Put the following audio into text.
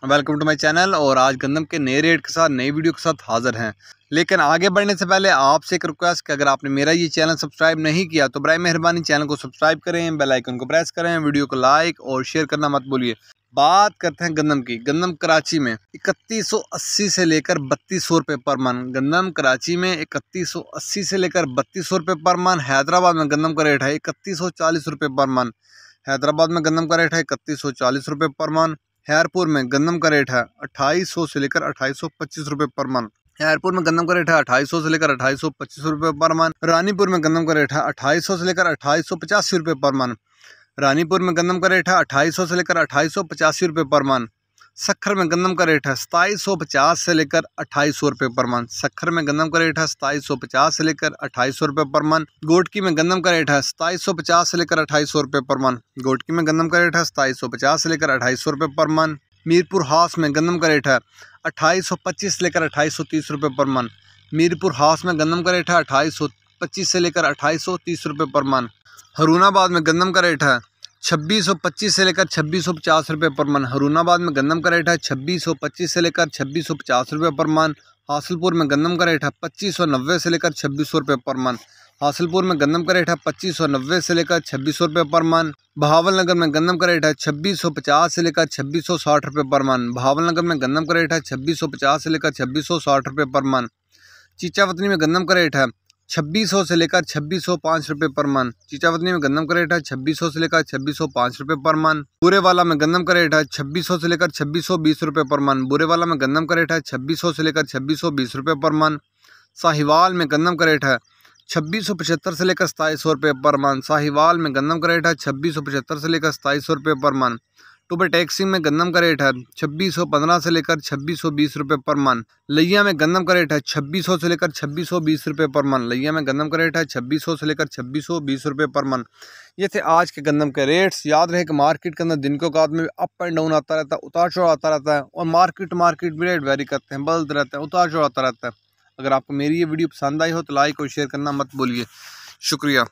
Welcome to my channel. और आज गंदम के नए रेट के साथ नई वीडियो के साथ हाजिर हैं। लेकिन आगे बढ़ने से पहले आपसे एक रिक्वेस्ट कि अगर आपने मेरा ये चैनल सब्सक्राइब नहीं किया तो बराए मेहरबानी चैनल को सब्सक्राइब करें, बेल आइकन को प्रेस करें, वीडियो को लाइक और शेयर करना मत भूलिए। बात करते हैं गंदम की। गंदम कराची में 3180 से लेकर 3200 रुपये पर मन। गंदम कराची में 3180 से लेकर 3200 रुपये पर मन। हैदराबाद में गंदम का रेट है 3140 रुपये पर मन। हैदराबाद में गंदम का रेट है 3140 रुपये पर मन। हैरपुर में गंदम का रेट है 2800 से लेकर 2825 रुपये पर मन। हैरपुर में गंदम का रेट है 2800 से लेकर 2825 रुपये पर मन। रानीपुर में गंदम का रेट है 2800 से लेकर 2885 रुपये पर मन। रानीपुर में गंदम का रेट है 2800 से लेकर 2885 रुपये पर मन। सक्खर में गंदम का रेट है 2750 से लेकर 2800 रुपये पर मन। सक्खर में गंदम का रेट है 2750 से लेकर 2800 रुपये पर मन। गोटकी में गंदम का रेट है 2750 से लेकर 2800 रुपये पर मन। गोटकी में गंदम का रेट है 2750 से लेकर 2800 रुपये पर मन। मीरपुर हाउस में गंदम का रेट है 2825 से लेकर 2830 रुपये पर मन। मीरपुर हाउस में गंदम का रेट है 2825 से लेकर 2830 रुपये पर मन। हरूनाबाद में गंदम का रेट है 2625 से लेकर 2650 रुपये पर मन। हरूनाबाद में गंदम का रेट है 2625 से लेकर 2650 रुपये पर मन। हासिलपुर में गंदम का रेट है 2590 से लेकर 2600 रुपये पर मन। हासिलपुर में गंदम का रेट है 2590 से लेकर 2600 रुपये पर मन। बहावलनगर में गंदम का रेट है 2650 से लेकर 2660 रुपये पर मन। बहावलनगर में गंदम का रेट है 2650 से लेकर 2660 रुपये पर मन। चीचावतनी में गंदम का रेट है 2600 से लेकर 2605 रुपये पर मन। चीचावतनी में गंदम का रेट है 2600 से लेकर 2605 रुपये पर मन। बुरेवाला में गंदम का रेट है 2600 से लेकर 2620 रुपये पर मन। बुरेवाला में गंदम का रेट है 2600 से लेकर 2620 रुपये पर मन। साहिवाल में गंदम का रेट है 2675 से लेकर 2700 रुपये पर मन। साहिवाल में गंदम का रेट है 2675 से लेकर 2700 रुपये पर मन। टूबे टैक्सी में गंदम का रेट है 2615 से लेकर 2620 रुपये पर मन। लिया में गंदम का रेट है 2600 से लेकर 2620 रुपये पर मन। लिया में गंदम का रेट है 2600 से लेकर 2620 रुपये पर मन। ये थे आज के गंदम के रेट्स। याद रहे कि मार्केट के अंदर दिन के औकात में अप एंड डाउन आता रहता है, उतार चढ़ाव आता रहता है, और मार्केट भी रेट वेरी करते हैं, बदलते रहते हैं, उतार चढ़ाव आता रहता है। अगर आपको मेरी ये वीडियो पसंद आई हो तो लाइक और शेयर करना मत भूलिए। शुक्रिया।